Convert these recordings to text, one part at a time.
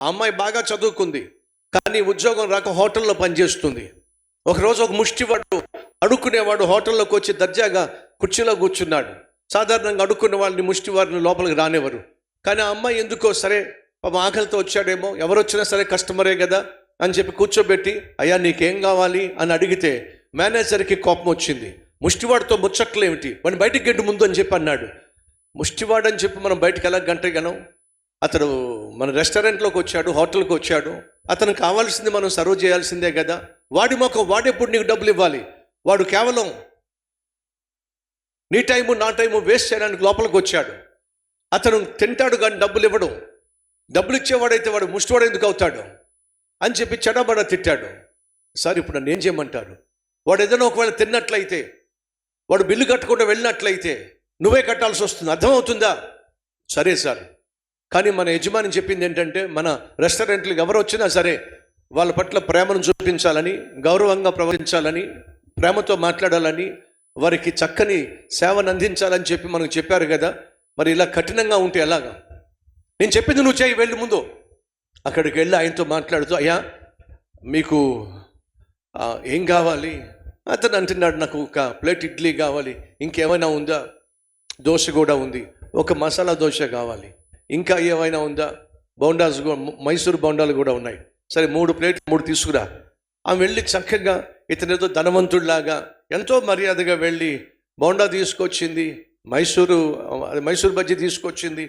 ఆ అమ్మాయి బాగా చదువుకుంది, కానీ ఉద్యోగం రాక హోటల్లో పనిచేస్తుంది. ఒకరోజు ఒక ముష్టివాడు అడుక్కునేవాడు హోటల్లోకి వచ్చి దర్జాగా కుర్చీలో కూర్చున్నాడు. సాధారణంగా అడుక్కునే వాళ్ళని ముష్టివారిని లోపలికి రానివ్వరు. కానీ ఆ అమ్మాయి ఎందుకో సరే, ఆకలితో వచ్చాడేమో, ఎవరు వచ్చినా సరే కస్టమరే కదా అని చెప్పి కూర్చోబెట్టి, అయ్యా నీకేం కావాలి అని అడిగితే మేనేజర్కి కోపం వచ్చింది. ముష్టివాడితో ముచ్చట్లేమిటి, వాడిని బయటికి గంట ముందు అని చెప్పి అన్నాడు. ముష్టివాడు అని చెప్పి మనం బయటకు ఎలా గంటగనం? అతడు మన రెస్టారెంట్లోకి వచ్చాడు, హోటల్కి వచ్చాడు, అతనికి కావాల్సింది మనం సర్వ్ చేయాల్సిందే కదా. వాడి మొక్క వాడెప్పుడు నీకు డబ్బులు ఇవ్వాలి? వాడు కేవలం నీ టైము నా టైము వేస్ట్ చేయడానికి లోపలికి వచ్చాడు. అతను తింటాడు కానీ డబ్బులు ఇవ్వడం. డబ్బులు ఇచ్చేవాడైతే వాడు ముష్టివాడు ఎందుకు అవుతాడు అని చెప్పి చెడబడ తిట్టాడు. సార్ ఇప్పుడు నన్ను ఏం చేయమంటారు? వాడు ఏదైనా ఒకవేళ తిన్నట్లయితే, వాడు బిల్లు కట్టకుండా వెళ్ళినట్లయితే నువ్వే కట్టాల్సి వస్తుంది, అర్థమవుతుందా? సరే సార్, కానీ మన యజమాని చెప్పింది ఏంటంటే, మన రెస్టారెంట్లకు ఎవరు వచ్చినా సరే వాళ్ళ పట్ల ప్రేమను చూపించాలని, గౌరవంగా ప్రవర్తించాలని, ప్రేమతో మాట్లాడాలని, వారికి చక్కని సేవను అందించాలని చెప్పి మనకు చెప్పారు కదా. మరి ఇలా కఠినంగా ఉంటే ఎలాగా? నేను చెప్పింది నువ్వు చేయి, వెళ్ళి ముందు. అక్కడికి వెళ్ళి ఆయనతో మాట్లాడుతూ, అయ్యా మీకు ఏం కావాలి? అతను అంటున్నాడు, నాకు ఒక ప్లేట్ ఇడ్లీ కావాలి, ఇంకేమైనా ఉందా? దోశ కూడా ఉంది, ఒక మసాలా దోశ కావాలి, ఇంకా ఏమైనా ఉందా? బౌండాస్, మైసూర్ బౌండాలు కూడా ఉన్నాయి. సరే 3 ప్లేట్లు 3 తీసుకురా. ఆమె వెళ్ళి చక్కగా ఇతనేదో ధనవంతుడిలాగా ఎంతో మర్యాదగా వెళ్ళి బౌండా తీసుకొచ్చింది, మైసూర్ బజ్జీ తీసుకొచ్చింది,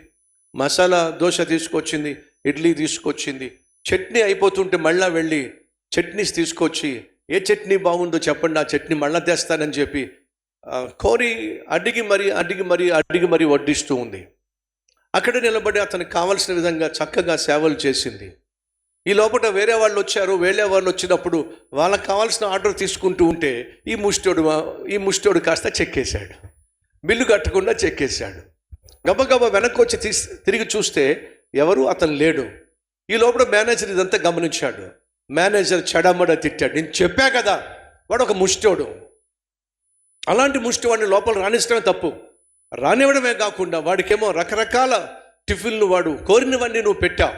మసాలా దోశ తీసుకొచ్చింది, ఇడ్లీ తీసుకొచ్చింది. చట్నీ అయిపోతుంటే మళ్ళా వెళ్ళి చట్నీస్ తీసుకొచ్చి, ఏ చట్నీ బాగుందో చెప్పండి, ఆ చట్నీ మళ్ళా తెస్తానని చెప్పి కోరి అడిగి మరీ వడ్డిస్తూ ఉంది. అక్కడ నిలబడి అతనికి కావాల్సిన విధంగా చక్కగా సేవలు చేసింది. ఈ లోపల వేరే వాళ్ళు వచ్చినప్పుడు వాళ్ళకి కావాల్సిన ఆర్డర్ తీసుకుంటూ ఉంటే ఈ ముష్టోడు కాస్త చెక్కేశాడు, బిల్లు కట్టకుండా చెక్కేశాడు. గబగబా వెనక్కి వచ్చి తిరిగి చూస్తే ఎవరు అతను లేడు. ఈ లోపల మేనేజర్ ఇదంతా గమనించాడు. మేనేజర్ చెడమడ తిట్టాడు, నేను చెప్పా కదా వాడు ఒక ముష్టోడు, అలాంటి ముష్టివాడిని లోపల రాణించడమే తప్పు. రానివ్వడమే కాకుండా వాడికేమో రకరకాల టిఫిన్లు వాడు కోరినవన్నీ నువ్వు పెట్టావు,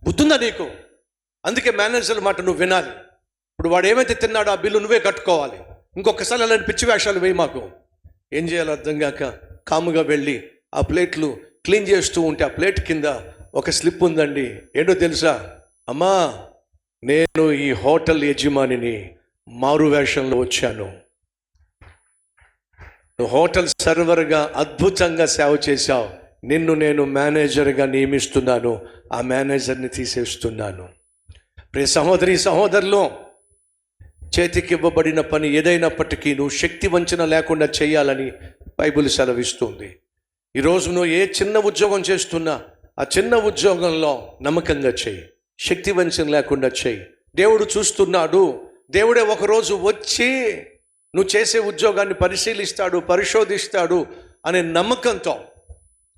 బుద్ధుందా నీకు? అందుకే మేనేజర్ మాట నువ్వు వినాలి. ఇప్పుడు వాడు ఏమైతే తిన్నాడో ఆ బిల్లు నువ్వే కట్టుకోవాలి. ఇంకొకసారి అలాంటి పిచ్చి వేషాలు వేయి మాకు. ఏం చేయాలో అర్థం కాక కాముగా వెళ్ళి ఆ ప్లేట్లు క్లీన్ చేస్తూ ఉంటే ఆ ప్లేట్ కింద ఒక స్లిప్ ఉందండి. ఏంటో తెలుసా? అమ్మా, నేను ఈ హోటల్ యజమానిని, మారు వేషంలో వచ్చాను. నువ్వు హోటల్ సర్వర్గా అద్భుతంగా సేవ చేశావు, నిన్ను నేను మేనేజర్గా నియమిస్తున్నాను, ఆ మేనేజర్ని తీసేస్తున్నాను. ప్రియ సహోదరి సహోదరులు, చేతికి ఇవ్వబడిన పని ఏదైనప్పటికీ నువ్వు శక్తి వంచన లేకుండా చేయాలని బైబిల్ సెలవిస్తుంది. ఈరోజు నువ్వు ఏ చిన్న ఉద్యోగం చేస్తున్నా ఆ చిన్న ఉద్యోగంలో నమ్మకంగా చేయి, శక్తి వంచన లేకుండా చేయి. దేవుడు చూస్తున్నాడు. దేవుడే ఒకరోజు వచ్చి నువ్వు చేసే ఉద్యోగాన్ని పరిశీలిస్తాడు, పరిశోధిస్తాడు అనే నమ్మకంతో,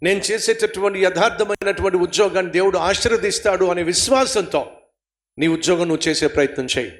నేను చేసేటటువంటి యథార్థమైనటువంటి ఉద్యోగాన్ని దేవుడు ఆశీర్వదిస్తాడు అనే విశ్వాసంతో నీ ఉద్యోగం నువ్వు చేసే ప్రయత్నం చేయి.